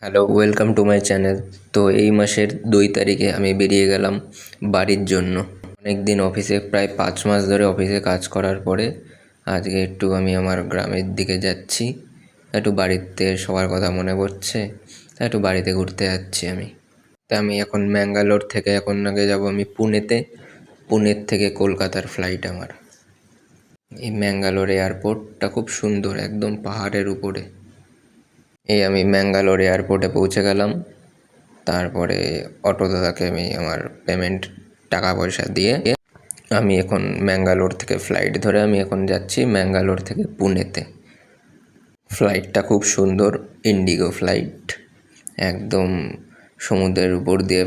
Hello, welcome to my channel. তো এই মাসের 2 তারিখে আমি বেরিয়ে গেলাম বাড়ির জন্য। অনেক দিন অফিসে, প্রায় 5 মাস ধরে অফিসে কাজ করার পরে আজকে একটু আমি আমার গ্রামের দিকে যাচ্ছি। একটু বাড়িতে সবার কথা মনে পড়ছে, তাই একটু বাড়িতে ঘুরতে যাচ্ছি আমি। তা আমি এখন ম্যাঙ্গালোর থেকে এখন আগে যাব আমি পুনেতে। পুনের থেকে কলকাতার ফ্লাইট আমার। এই ম্যাঙ্গালোর এয়ারপোর্টটা খুব সুন্দর, একদম পাহাড়ের উপরে। এই আমি ম্যাঙ্গালোর এয়ারপোর্টে পৌঁছে গেলাম। তারপরে অটো দাদাকে আমি আমার পেমেন্ট টাকা পয়সা দিয়ে আমি এখন ম্যাঙ্গালোর থেকে ফ্লাইট ধরে আমি এখন যাচ্ছি ম্যাঙ্গালোর থেকে পুনেতে। ফ্লাইটটা খুব সুন্দর, ইন্ডিগো ফ্লাইট। একদম সমুদ্রের উপর দিয়ে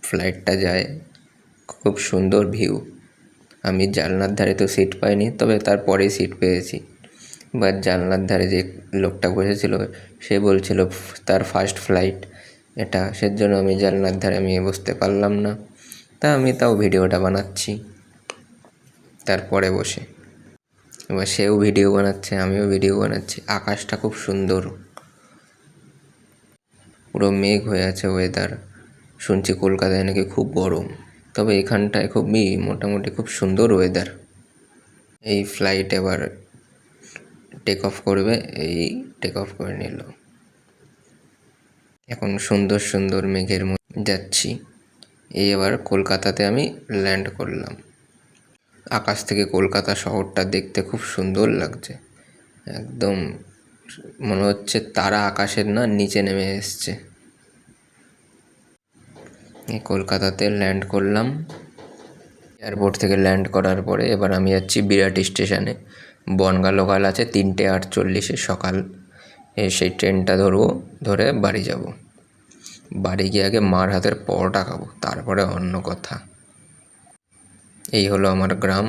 ফ্লাইটটা যায়, খুব সুন্দর ভিউ। আমি জানলার ধারে তো সিট পাইনি, তবে তারপরে সিট পেয়েছি। বা জানলার ধারে যে লোকটা বসেছিল সে বলছিল তার ফার্স্ট ফ্লাইট এটা, সেজন্য আমি জানলার ধারে আমি বসতে পারলাম না। আমি তাও ভিডিওটা বানাচ্ছি তারপরে বসে। এবার সেও ভিডিও বানাচ্ছে, আমিও ভিডিও বানাচ্ছি। আকাশটা খুব সুন্দর, পুরো মেঘ হয়ে আছে ওয়েদার। শুনছি কলকাতায় নাকি খুব গরম, তবে এখানটায় খুবই মোটামুটি খুব সুন্দর ওয়েদার। এই ফ্লাইট এবার টেক অফ করবে, এই টেক অফ করে নিল। এখন সুন্দর সুন্দর মেঘের মধ্যে যাচ্ছি। এই এবার কলকাতাতে আমি ল্যান্ড করলাম। আকাশ থেকে কলকাতা শহরটা দেখতে খুব সুন্দর লাগছে। একদম মনে হচ্ছে তারা আকাশের না নিচে নেমে এসছে। এই কলকাতাতে ল্যান্ড করলাম। এয়ারপোর্ট থেকে ল্যান্ড করার পরে এবার আমি যাচ্ছি বিরাট স্টেশনে। বনগাঁ লোকাল আছে 3:48 সকাল। সেই ট্রেনটা ধরবো, ধরে বাড়ি যাব। বাড়ি গিয়ে আগে মার হাতের পরোটা খাবো, তারপরে অন্য কথা। এই হলো আমার গ্রাম,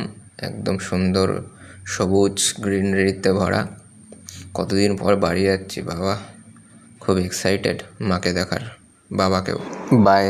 একদম সুন্দর সবুজ গ্রিনারিতে ভরা। কতদিন পর বাড়ি যাচ্ছি বাবা, খুব এক্সাইটেড মাকে দেখার, বাবাকেও। বাই।